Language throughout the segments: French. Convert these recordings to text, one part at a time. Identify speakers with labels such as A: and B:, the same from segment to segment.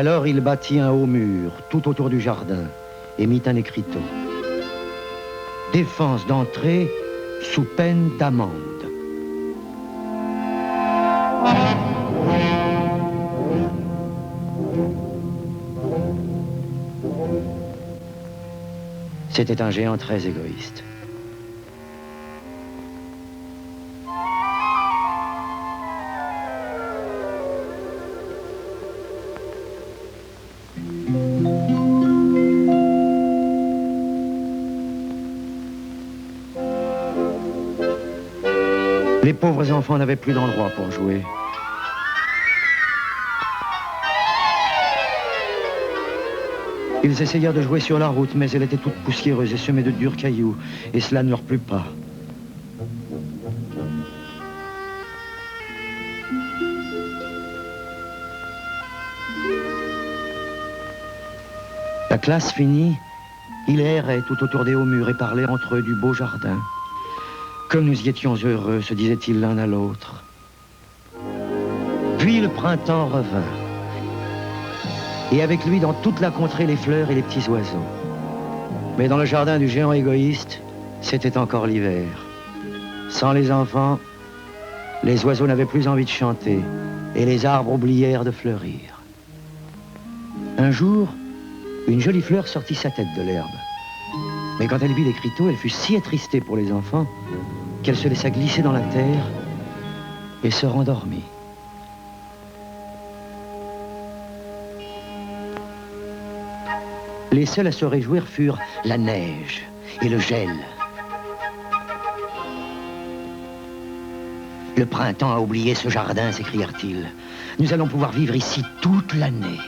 A: Alors il bâtit un haut mur tout autour du jardin et mit un écriteau. Défense d'entrée sous peine d'amende. C'était un géant très égoïste. Les pauvres enfants n'avaient plus d'endroit pour jouer. Ils essayèrent de jouer sur la route, mais elle était toute poussiéreuse et semée de durs cailloux, et cela ne leur plut pas. La classe finie, ils erraient tout autour des hauts murs et parlaient entre eux du beau jardin. Comme nous y étions heureux, se disaient-ils l'un à l'autre. Puis le printemps revint. Et avec lui, dans toute la contrée, les fleurs et les petits oiseaux. Mais dans le jardin du géant égoïste, c'était encore l'hiver. Sans les enfants, les oiseaux n'avaient plus envie de chanter et les arbres oublièrent de fleurir. Un jour, une jolie fleur sortit sa tête de l'herbe. Mais quand elle vit l'écriteau, elle fut si attristée pour les enfants qu'elle se laissa glisser dans la terre et se rendormit. Les seuls à se réjouir furent la neige et le gel. Le printemps a oublié ce jardin, s'écrièrent-ils. Nous allons pouvoir vivre ici toute l'année.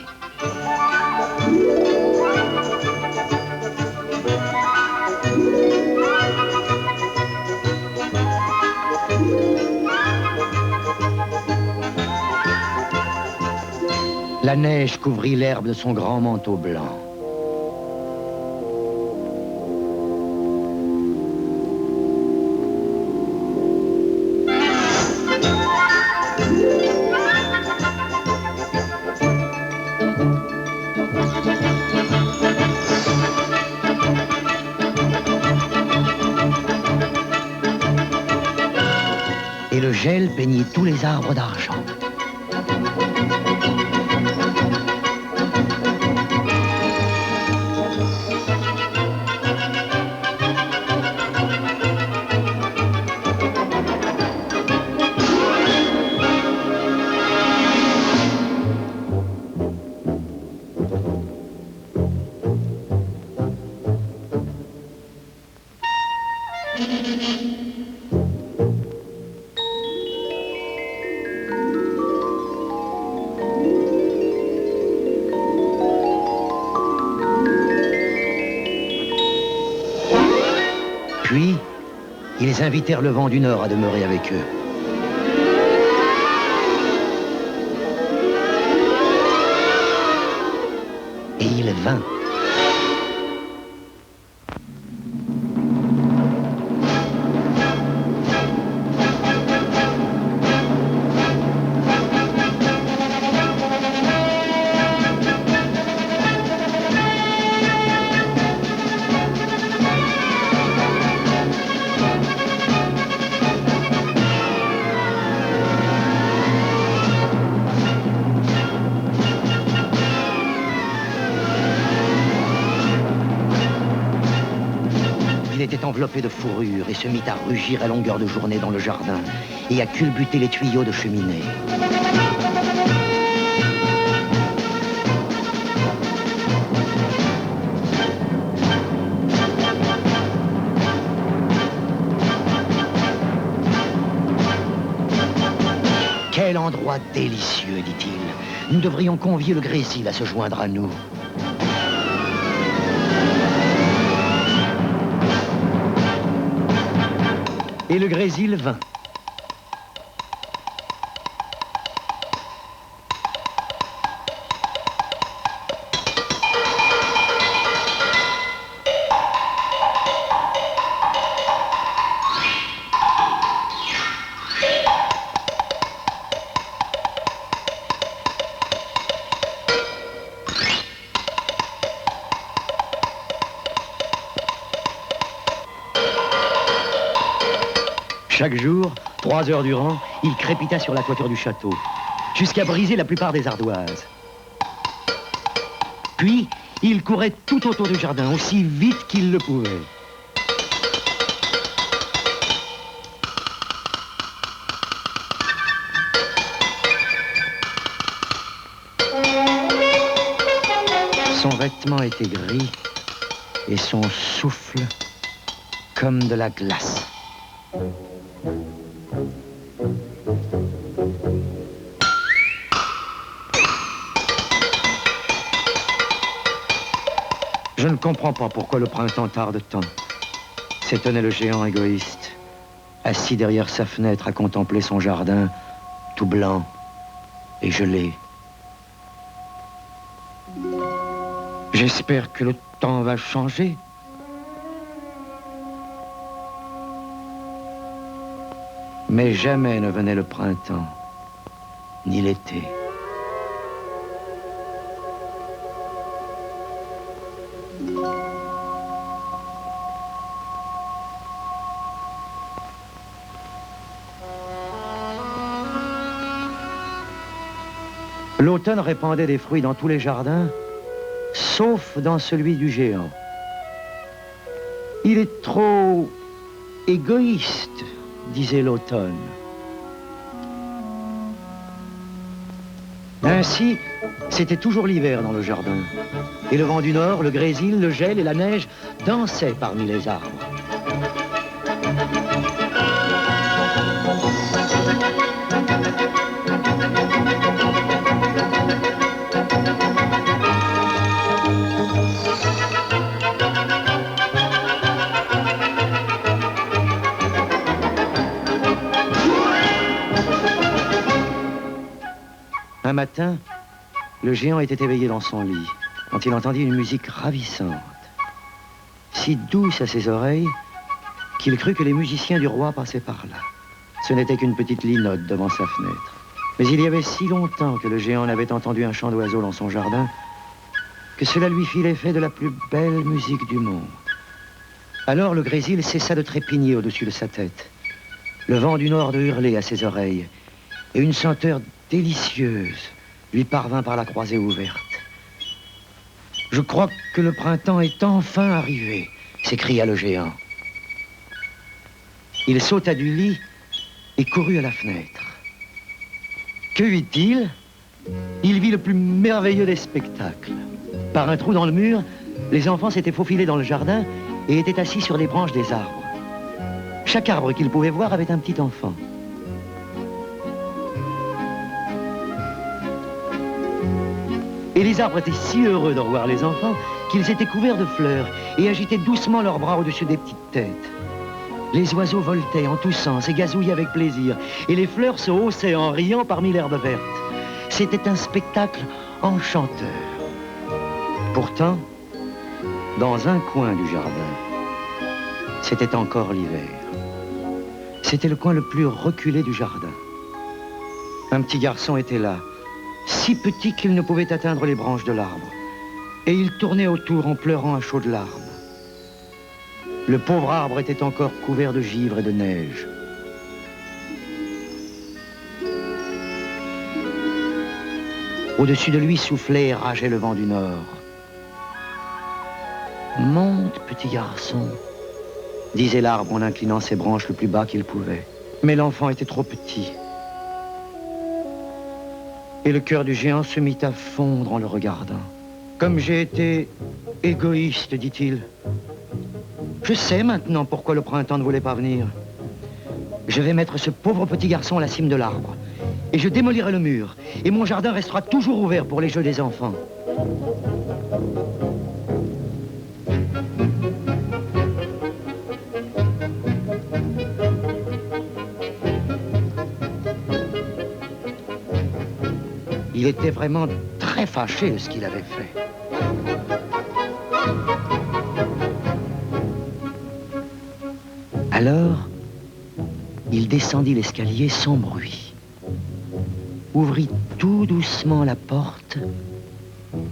A: La neige couvrit l'herbe de son grand manteau blanc. Et le gel peignit tous les arbres d'argent. Puis, ils invitèrent le vent du Nord à demeurer avec eux. Et il vint. Il était enveloppé de fourrure et se mit à rugir à longueur de journée dans le jardin et à culbuter les tuyaux de cheminée. Quel endroit délicieux, dit-il. Nous devrions convier le Grésil à se joindre à nous. Et le Grésil vint. Chaque jour, 3 heures durant, il crépita sur la toiture du château, jusqu'à briser la plupart des ardoises. Puis, il courait tout autour du jardin, aussi vite qu'il le pouvait. Son vêtement était gris et son souffle comme de la glace. Je ne comprends pas pourquoi le printemps tarde tant, s'étonnait le géant égoïste, assis derrière sa fenêtre à contempler son jardin tout blanc et gelé. J'espère que le temps va changer. Mais jamais ne venait le printemps, ni l'été. L'automne répandait des fruits dans tous les jardins, sauf dans celui du géant. Il est trop égoïste, disait l'automne. Ainsi, c'était toujours l'hiver dans le jardin. Et le vent du nord, le grésil, le gel et la neige dansaient parmi les arbres. Un matin, le géant était éveillé dans son lit, quand il entendit une musique ravissante, si douce à ses oreilles, qu'il crut que les musiciens du roi passaient par là. Ce n'était qu'une petite linotte devant sa fenêtre. Mais il y avait si longtemps que le géant n'avait entendu un chant d'oiseau dans son jardin, que cela lui fit l'effet de la plus belle musique du monde. Alors le grésil cessa de trépigner au-dessus de sa tête, le vent du nord de hurler à ses oreilles, et une senteur délicieuse lui parvint par la croisée ouverte. « Je crois que le printemps est enfin arrivé », s'écria le géant. Il sauta du lit et courut à la fenêtre. Que vit-il? Il vit le plus merveilleux des spectacles. Par un trou dans le mur, les enfants s'étaient faufilés dans le jardin et étaient assis sur les branches des arbres. Chaque arbre qu'ils pouvaient voir avait un petit enfant. Et les arbres étaient si heureux de revoir les enfants qu'ils étaient couverts de fleurs et agitaient doucement leurs bras au-dessus des petites têtes. Les oiseaux voltaient en tous sens et gazouillaient avec plaisir, et les fleurs se haussaient en riant parmi l'herbe verte. C'était un spectacle enchanteur. Pourtant, dans un coin du jardin, c'était encore l'hiver. C'était le coin le plus reculé du jardin. Un petit garçon était là, si petit qu'il ne pouvait atteindre les branches de l'arbre. Et il tournait autour en pleurant à chaudes larmes. Le pauvre arbre était encore couvert de givre et de neige. Au-dessus de lui soufflait et rageait le vent du nord. « Monte, petit garçon », disait l'arbre en inclinant ses branches le plus bas qu'il pouvait. Mais l'enfant était trop petit. Et le cœur du géant se mit à fondre en le regardant. « Comme j'ai été égoïste, dit-il. Je sais maintenant pourquoi le printemps ne voulait pas venir. Je vais mettre ce pauvre petit garçon à la cime de l'arbre. Et je démolirai le mur. Et mon jardin restera toujours ouvert pour les jeux des enfants. » Il était vraiment très fâché de ce qu'il avait fait. Alors, il descendit l'escalier sans bruit, ouvrit tout doucement la porte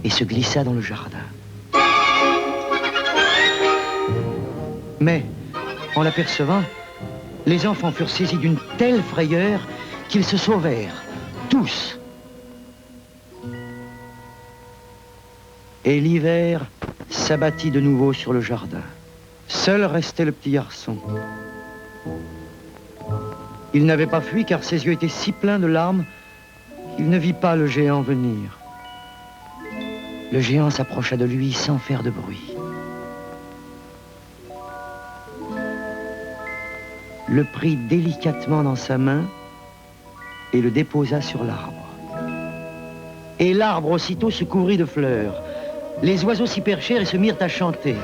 A: et se glissa dans le jardin. Mais, en l'apercevant, Les enfants furent saisis d'une telle frayeur qu'ils se sauvèrent, tous. Et l'hiver s'abattit de nouveau sur le jardin. Seul restait le petit garçon. Il n'avait pas fui car ses yeux étaient si pleins de larmes qu'il ne vit pas le géant venir. Le géant s'approcha de lui sans faire de bruit. Le prit délicatement dans sa main et le déposa sur l'arbre. Et l'arbre aussitôt se couvrit de fleurs. Les oiseaux s'y perchèrent et se mirent à chanter.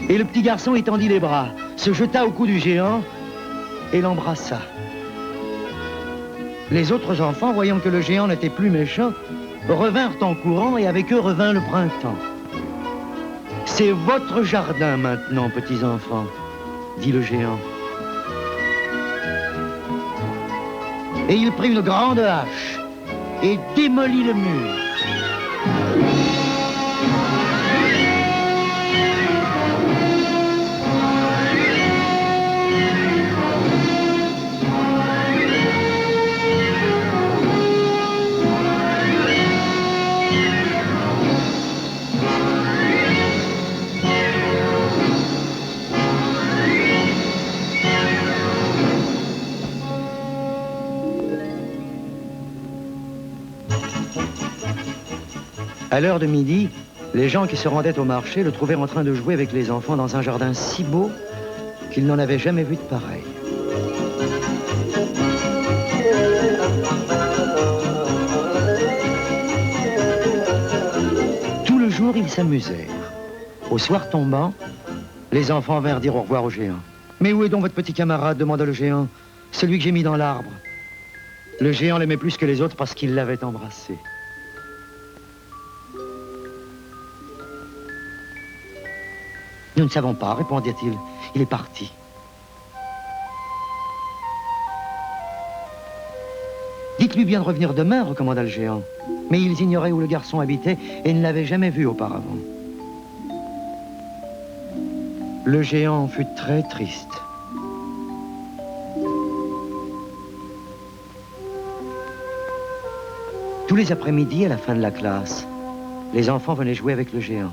A: Et le petit garçon étendit les bras, se jeta au cou du géant et l'embrassa. Les autres enfants, voyant que le géant n'était plus méchant, revinrent en courant et avec eux revint le printemps. « C'est votre jardin maintenant, petits enfants, » dit le géant. Et il prit une grande hache et démolit le mur. À l'heure de midi, les gens qui se rendaient au marché le trouvèrent en train de jouer avec les enfants dans un jardin si beau qu'ils n'en avaient jamais vu de pareil. Tout le jour, ils s'amusèrent. Au soir tombant, les enfants vinrent dire au revoir au géant. « Mais où est donc votre petit camarade ?» demanda le géant. « Celui que j'ai mis dans l'arbre. » Le géant l'aimait plus que les autres parce qu'il l'avait embrassé. Nous ne savons pas, répondit-il. Il est parti. Dites-lui bien de revenir demain, recommanda le géant. Mais ils ignoraient où le garçon habitait et ne l'avaient jamais vu auparavant. Le géant fut très triste. Tous les après-midi, à la fin de la classe, les enfants venaient jouer avec le géant.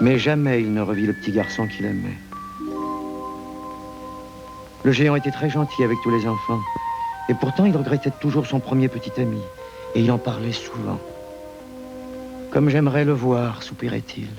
A: Mais jamais il ne revit le petit garçon qu'il aimait. Le géant était très gentil avec tous les enfants. Et pourtant, il regrettait toujours son premier petit ami. Et il en parlait souvent. « Comme j'aimerais le voir », soupirait-il.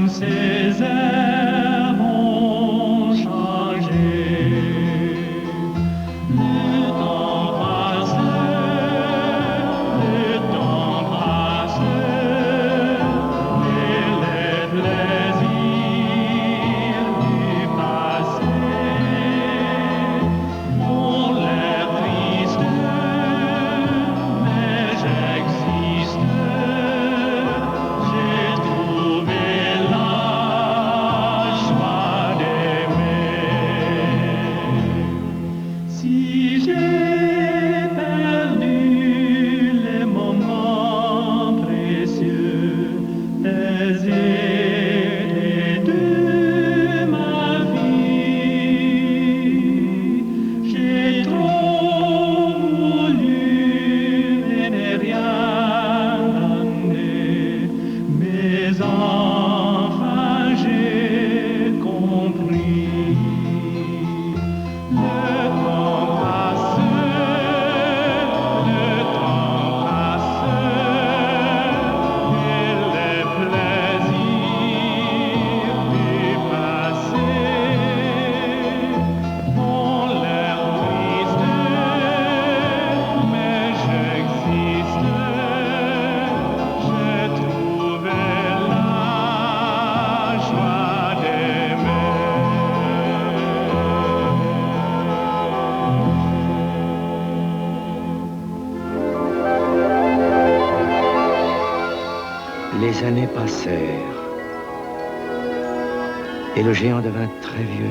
B: Ces airs
A: Les années passèrent. Et le géant devint très vieux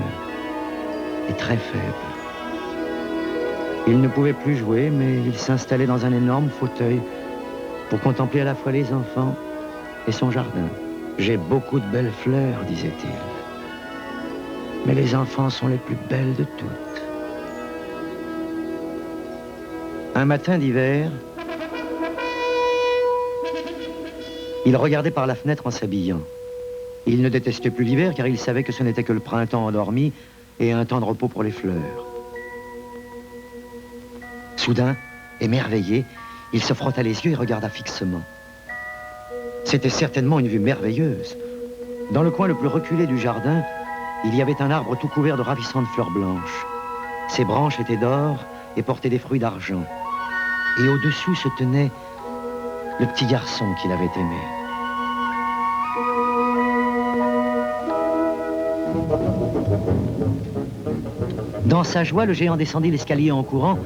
A: et très faible. Il ne pouvait plus jouer, mais il s'installait dans un énorme fauteuil pour contempler à la fois les enfants et son jardin. J'ai beaucoup de belles fleurs, disait-il. Mais les enfants sont les plus belles de toutes. Un matin d'hiver, il regardait par la fenêtre en s'habillant. Il ne détestait plus l'hiver car il savait que ce n'était que le printemps endormi et un temps de repos pour les fleurs. Soudain, émerveillé, il se frotta les yeux et regarda fixement. C'était certainement une vue merveilleuse. Dans le coin le plus reculé du jardin, il y avait un arbre tout couvert de ravissantes fleurs blanches. Ses branches étaient d'or et portaient des fruits d'argent. Et au-dessous se tenait le petit garçon qu'il avait aimé. Dans sa joie, le géant descendit l'escalier en courant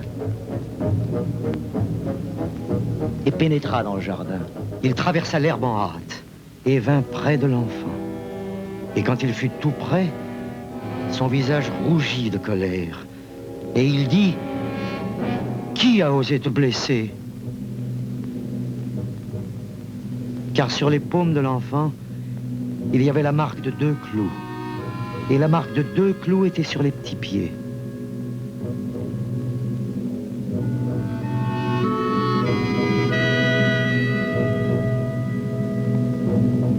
A: et pénétra dans le jardin. Il traversa l'herbe en hâte et vint près de l'enfant. Et quand il fut tout près, son visage rougit de colère. Et il dit, « Qui a osé te blesser ?» Car sur les paumes de l'enfant, il y avait la marque de 2 clous. Et la marque de 2 clous était sur les petits pieds.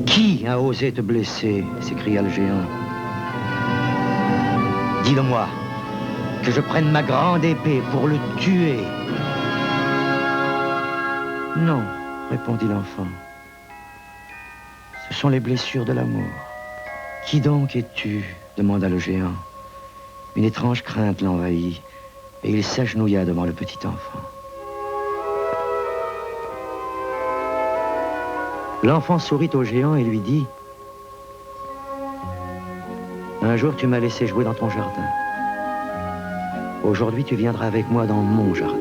A: Qui a osé te blesser? S'écria le géant. Dis-le-moi, que je prenne ma grande épée pour le tuer. Non, répondit l'enfant. Ce sont les blessures de l'amour. Qui donc es-tu? Demanda le géant. Une étrange crainte l'envahit et il s'agenouilla devant le petit enfant. L'enfant sourit au géant et lui dit, « Un jour tu m'as laissé jouer dans ton jardin. Aujourd'hui tu viendras avec moi dans mon jardin. »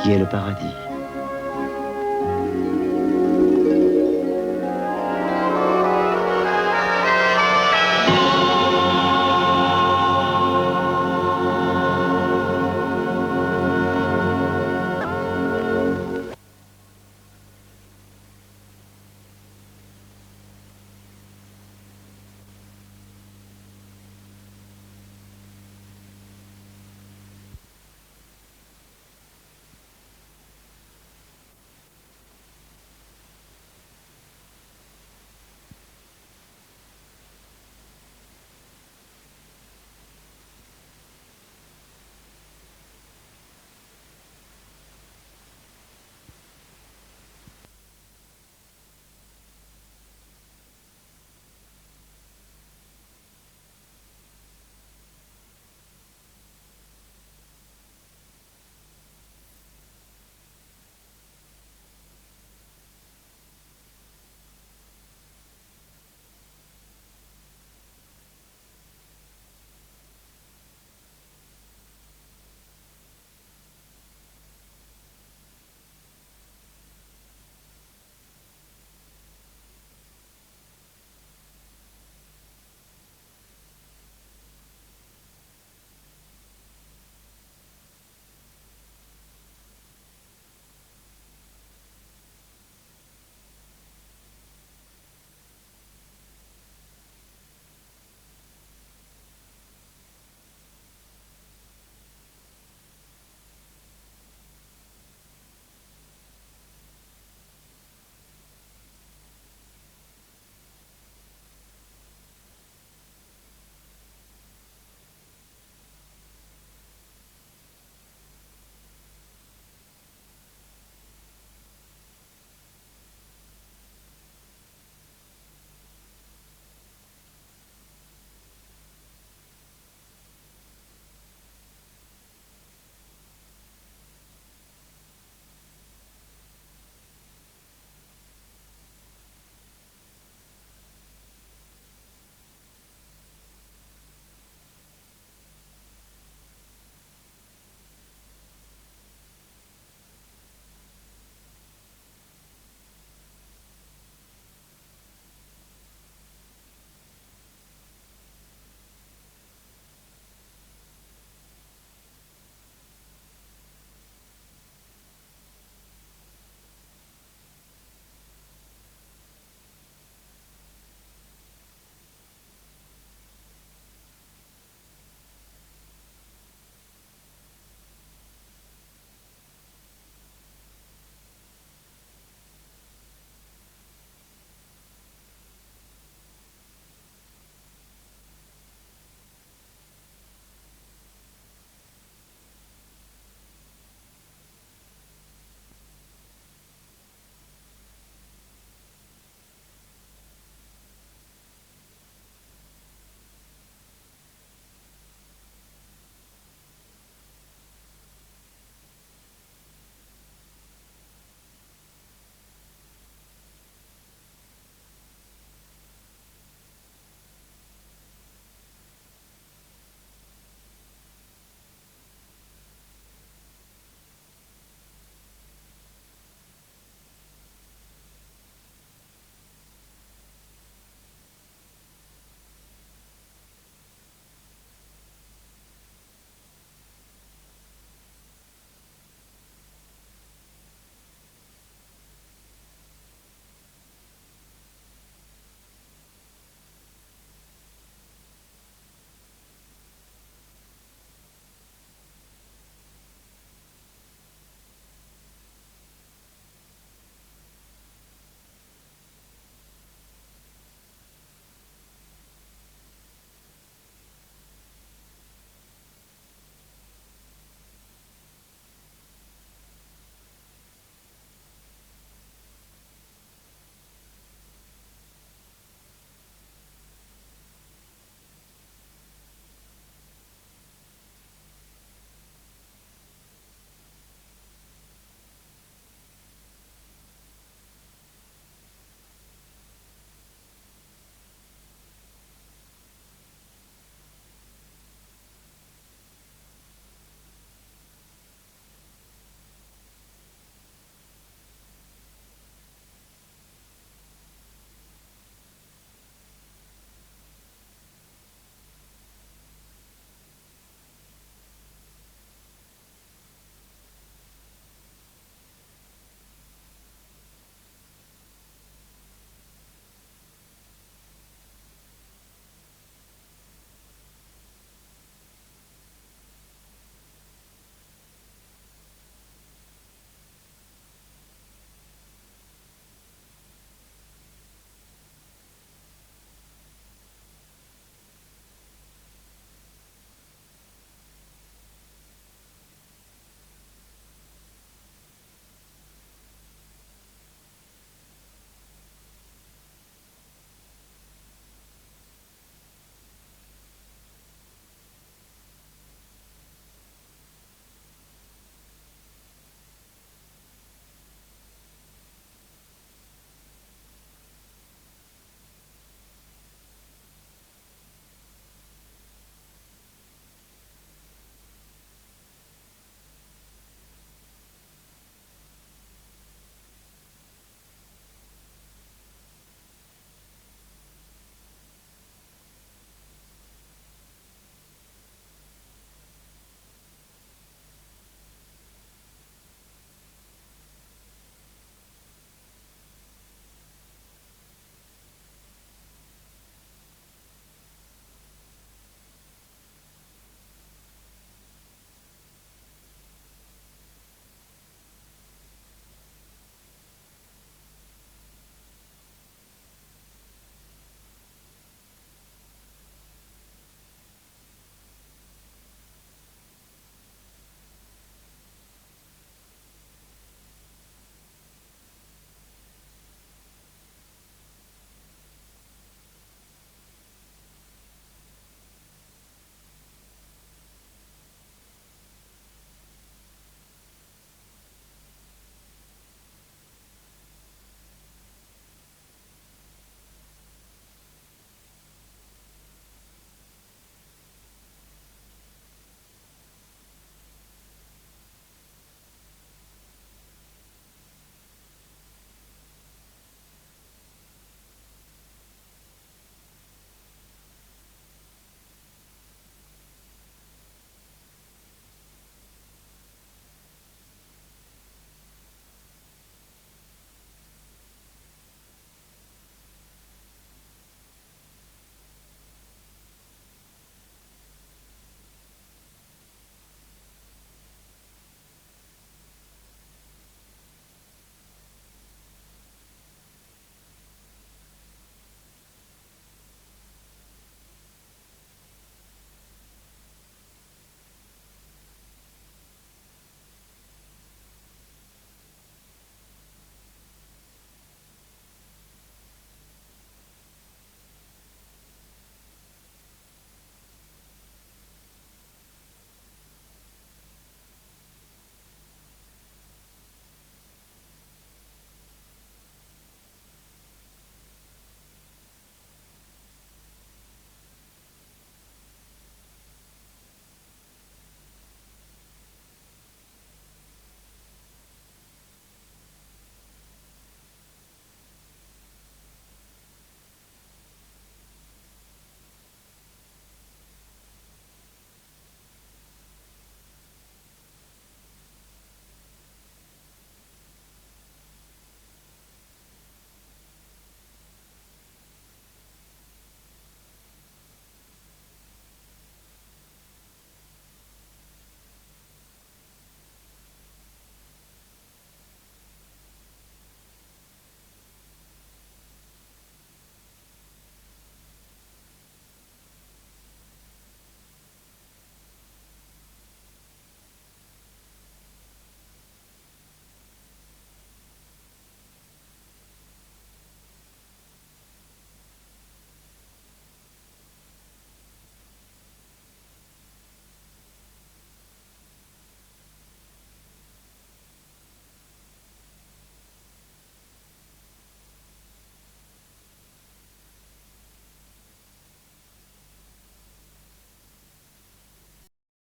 A: Qui est le paradis.